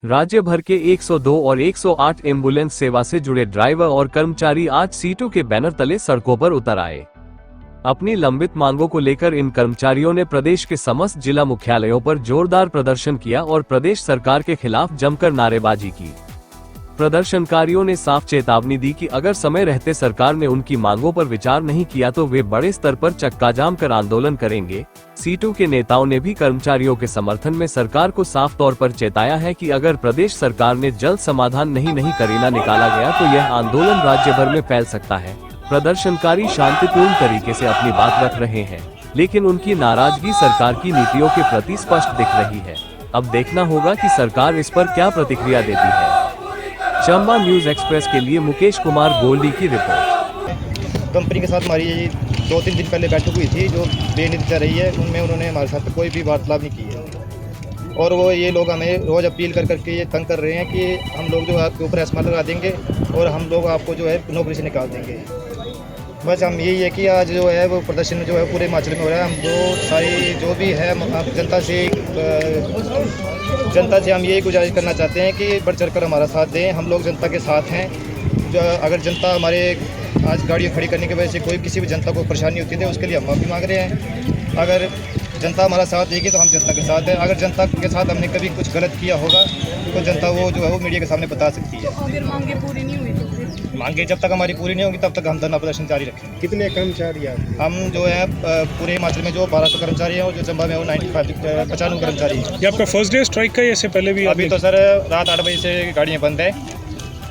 राज्य भर के 102 और 108 एम्बुलेंस सेवा से जुड़े ड्राइवर और कर्मचारी आज सीटू के बैनर तले सड़कों पर उतर आए। अपनी लंबित मांगों को लेकर इन कर्मचारियों ने प्रदेश के समस्त जिला मुख्यालयों पर जोरदार प्रदर्शन किया और प्रदेश सरकार के खिलाफ जमकर नारेबाजी की। प्रदर्शनकारियों ने साफ चेतावनी दी कि अगर समय रहते सरकार ने उनकी मांगों पर विचार नहीं किया तो वे बड़े स्तर पर चक्का जाम कर आंदोलन करेंगे। सीटू के नेताओं ने भी कर्मचारियों के समर्थन में सरकार को साफ तौर पर चेताया है कि अगर प्रदेश सरकार ने जल्द समाधान नहीं करीना निकाला गया तो यह आंदोलन राज्य भर में फैल सकता है। प्रदर्शनकारी शांतिपूर्ण तरीके से अपनी बात रख रहे हैं, लेकिन उनकी नाराजगी सरकार की नीतियों के प्रति स्पष्ट दिख रही है। अब देखना होगा कि सरकार इस पर क्या प्रतिक्रिया देती है। चंबा न्यूज एक्सप्रेस के लिए मुकेश कुमार गोल्डी की रिपोर्ट। कंपनी के साथ हमारी 2-3 दिन पहले बैठक हुई थी जो बेनतीजा रही है, उनमें उन्होंने हमारे साथ कोई भी वार्तालाप नहीं की है और वो ये लोग हमें रोज़ अपील करके ये तंग कर रहे हैं कि हम लोग जो आपके ऊपर एस्मा लगा देंगे और हम लोग आपको जो है नौकरी से निकाल देंगे। बस हम यही है कि आज जो है वो प्रदर्शन जो है पूरे हिमाचल में हो रहा है। हम जो सारी जो भी है जनता से हम यही गुजारिश करना चाहते हैं कि बढ़ चढ़ कर हमारा साथ दें। हम लोग जनता के साथ हैं। जो अगर जनता हमारे आज गाड़ियाँ खड़ी करने की वजह से कोई किसी भी जनता को परेशानी होती है उसके लिए हम माफ़ी मांग रहे हैं। अगर जनता हमारा साथ देगी तो हम जनता के साथ हैं। अगर जनता के साथ हमने कभी कुछ गलत किया होगा तो जनता वो जो है वो मीडिया के सामने बता सकती है। अगर मांगे पूरी नहीं हुई तो फिर मांगे जब तक हमारी पूरी नहीं होगी तब तक हम धरना प्रदर्शन जारी रखेंगे। कितने कर्मचारी हैं? हम जो है पूरे हिमाचल में जो 1200 कर्मचारी हैं और जो चंबा में वो 95 कर्मचारी हैं। ये आपका फर्स्ट डे स्ट्राइक का? इससे पहले भी अभी तो सर रात 8 बजे से गाड़ियाँ बंद है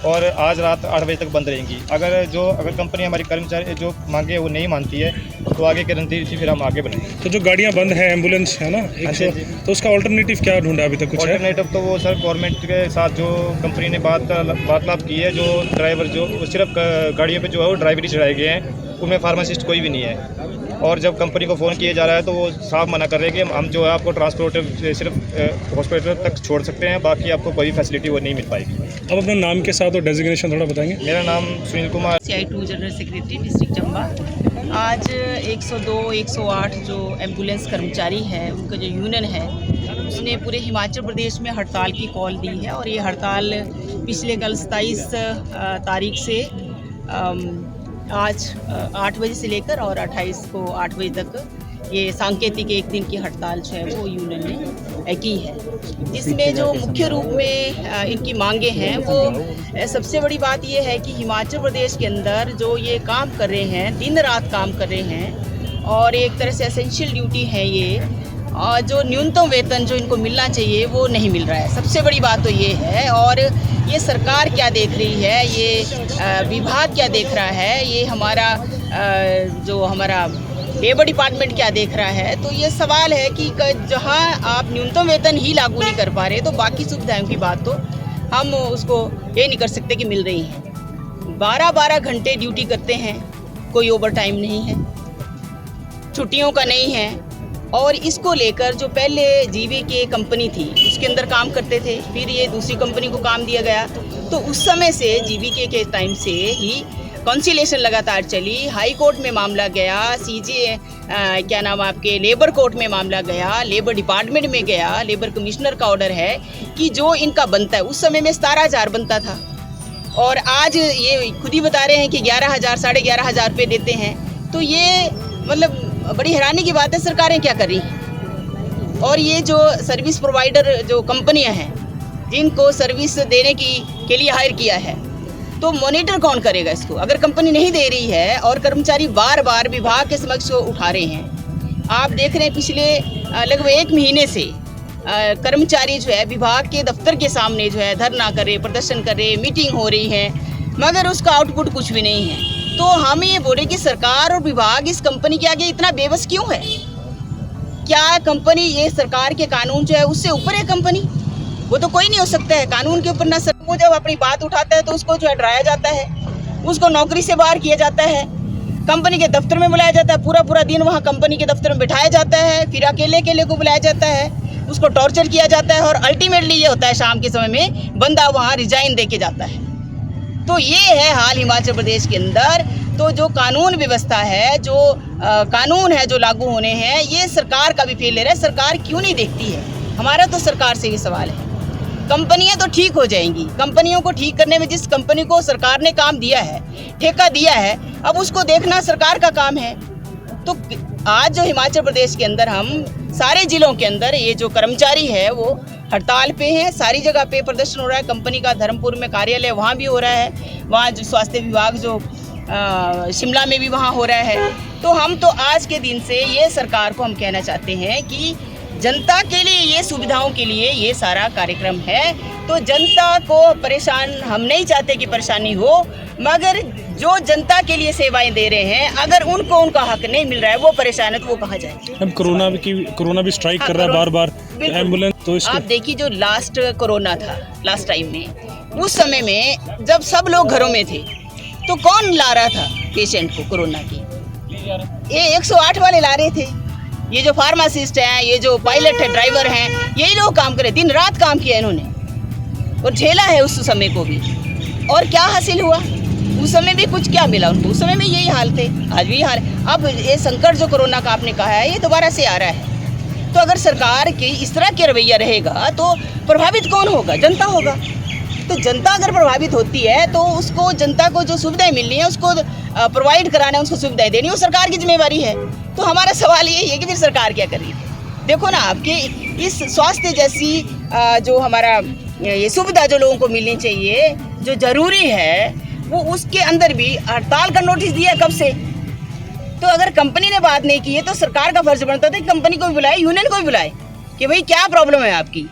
और आज रात 8 बजे तक बंद रहेंगी। अगर कंपनी हमारी कर्मचारी जो मांगे वो नहीं मानती है तो आगे की रणनीति फिर हम आगे बढ़ेंगे। तो जो गाड़ियाँ बंद है एम्बुलेंस है ना 100, तो उसका ऑल्टरनेटिव क्या ढूंढा अभी तक? कुछ ऑल्टरनेटिव तो वो सर गवर्नमेंट के साथ जो कंपनी ने वार्तालाप की है, जो ड्राइवर जो सिर्फ गाड़ियों पे जो है वो ड्राइवर ही चढ़ाए गए हैं, उनमें फार्मासिस्ट कोई भी नहीं है। और जब कंपनी को फ़ोन किया जा रहा है तो वो साफ मना कर रहे हैं कि हम जो है आपको ट्रांसपोर्ट सिर्फ हॉस्पिटल तक छोड़ सकते हैं, बाकी आपको कोई फैसिलिटी वो नहीं मिल पाएगी। अब अपना नाम के साथ और डेजिग्नेशन थोड़ा बताएंगे। मेरा नाम Sunil Kumar, CI2 general secretary district Chamba. आज 102, 108 जो एम्बुलेंस कर्मचारी है उनका जो यूनियन है उसने पूरे हिमाचल प्रदेश में हड़ताल की कॉल दी है और ये हड़ताल पिछले कल 27 तारीख से आज 8 बजे से लेकर और 28 को 8 बजे तक ये सांकेतिक एक दिन की हड़ताल जो है वो यूनियन ने की है। इसमें जो मुख्य रूप में इनकी मांगे हैं वो सबसे बड़ी बात ये है कि हिमाचल प्रदेश के अंदर जो ये काम कर रहे हैं, दिन रात काम कर रहे हैं और एक तरह से एसेंशियल ड्यूटी है ये, और जो न्यूनतम वेतन जो इनको मिलना चाहिए वो नहीं मिल रहा है। सबसे बड़ी बात तो ये है। और ये सरकार क्या देख रही है, ये विभाग क्या देख रहा है, ये हमारा जो हमारा लेबर डिपार्टमेंट क्या देख रहा है। तो ये सवाल है कि जहां आप न्यूनतम वेतन ही लागू नहीं कर पा रहे तो बाकी सुविधाओं की बात तो हम उसको ये नहीं कर सकते कि मिल रही हैं। 12-12 घंटे ड्यूटी करते हैं, कोई ओवर टाइम नहीं है, छुट्टियों का नहीं है। और इसको लेकर जो पहले जीवीके कंपनी थी उसके अंदर काम करते थे, फिर ये दूसरी कंपनी को काम दिया गया, तो उस समय से जीवीके के टाइम से ही कॉन्सिलेशन लगातार चली। हाई कोर्ट में मामला गया, सीजे क्या नाम आपके लेबर कोर्ट में मामला गया, लेबर डिपार्टमेंट में गया, लेबर कमिश्नर का ऑर्डर है कि जो इनका बनता है, उस समय में 17,000 बनता था और आज ये खुद ही बता रहे हैं कि 11,000 साढ़े 11,000 रुपये देते हैं। तो ये मतलब बड़ी हैरानी की बात है, सरकारें क्या कर रही हैं। और ये जो सर्विस प्रोवाइडर जो कंपनियां हैं जिनको सर्विस देने के लिए हायर किया है, तो मॉनिटर कौन करेगा इसको? अगर कंपनी नहीं दे रही है और कर्मचारी बार बार विभाग के समक्ष उठा रहे हैं। आप देख रहे हैं पिछले लगभग 1 महीने से कर्मचारी जो है विभाग के दफ्तर के सामने जो है धरना कर रहे, प्रदर्शन कर रहे, मीटिंग हो रही है, मगर उसका आउटपुट कुछ भी नहीं है। तो हम ये बोले कि सरकार और विभाग इस कंपनी के आगे इतना बेबस क्यों है? क्या कंपनी, ये सरकार के कानून जो है उससे ऊपर है कंपनी? वो तो कोई नहीं हो सकता है कानून के ऊपर ना। सर वो जब अपनी बात उठाता है तो उसको जो है डराया जाता है, उसको नौकरी से बाहर किया जाता है, कंपनी के दफ्तर में बुलाया जाता है, पूरा दिन वहाँ कंपनी के दफ्तर में बिठाया जाता है, फिर अकेले को बुलाया जाता है, उसको टॉर्चर किया जाता है और अल्टीमेटली ये होता है शाम के समय में बंदा वहाँ रिजाइन दे के जाता है। तो ये है हाल हिमाचल प्रदेश के अंदर। तो जो कानून व्यवस्था है, जो कानून है जो लागू होने हैं, ये सरकार का भी फेलियर है। सरकार क्यों नहीं देखती है? हमारा तो सरकार से ये सवाल है। कंपनियां तो ठीक हो जाएंगी। कंपनियों को ठीक करने में जिस कंपनी को सरकार ने काम दिया है, ठेका दिया है, अब उसको देखना सरकार का काम है। तो आज जो हिमाचल प्रदेश के अंदर हम सारे जिलों के अंदर ये जो कर्मचारी है वो हड़ताल पे हैं। सारी जगह पे प्रदर्शन हो रहा है। कंपनी का धर्मपुर में कार्यालय वहाँ भी हो रहा है, वहाँ जो स्वास्थ्य विभाग जो शिमला में भी वहाँ हो रहा है। तो हम तो आज के दिन से ये सरकार को हम कहना चाहते हैं कि जनता के लिए, ये सुविधाओं के लिए ये सारा कार्यक्रम है। तो जनता को परेशान हम नहीं चाहते कि परेशानी हो, मगर जो जनता के लिए सेवाएं दे रहे हैं, अगर उनको उनका हक नहीं मिल रहा है, वो परेशान है, तो वो कहाँ जाए। हम कोरोना भी स्ट्राइक कर रहा है बार बार, एम्बुलेंस तो इसके आप देखिए जो लास्ट कोरोना था, लास्ट टाइम में, उस समय में जब सब लोग घरों में थे तो कौन ला रहा था पेशेंट को कोरोना की? ये 108 वाले ला रहे थे। ये जो फार्मासिस्ट हैं, ये जो पायलट है, ड्राइवर हैं, यही लोग काम करे, दिन रात काम किया इन्होंने और झेला है उस समय को भी। और क्या हासिल हुआ? उस समय भी कुछ क्या मिला उनको? उस समय में यही हाल थे, आज भी हाल। अब ये संकट जो कोरोना का आपने कहा है, ये दोबारा से आ रहा है। तो अगर सरकार की इस तरह के रवैया रहेगा तो प्रभावित कौन होगा? जनता होगा। तो जनता अगर प्रभावित होती है तो उसको, जनता को जो सुविधाएं मिलनी है उसको प्रोवाइड कराना है, उसको सुविधाएं देनी, वो सरकार की जिम्मेवारी है। तो हमारा सवाल यही है कि फिर सरकार क्या कर रही है? देखो ना, आपके इस स्वास्थ्य जैसी जो हमारा ये सुविधा जो लोगों को मिलनी चाहिए, जो जरूरी है, वो उसके अंदर भी हड़ताल का नोटिस दिया है कब से। तो अगर कंपनी ने बात नहीं की है तो सरकार का फर्ज बनता था कि कंपनी को भी बुलाए, यूनियन को भी बुलाए कि भाई क्या प्रॉब्लम है आपकी।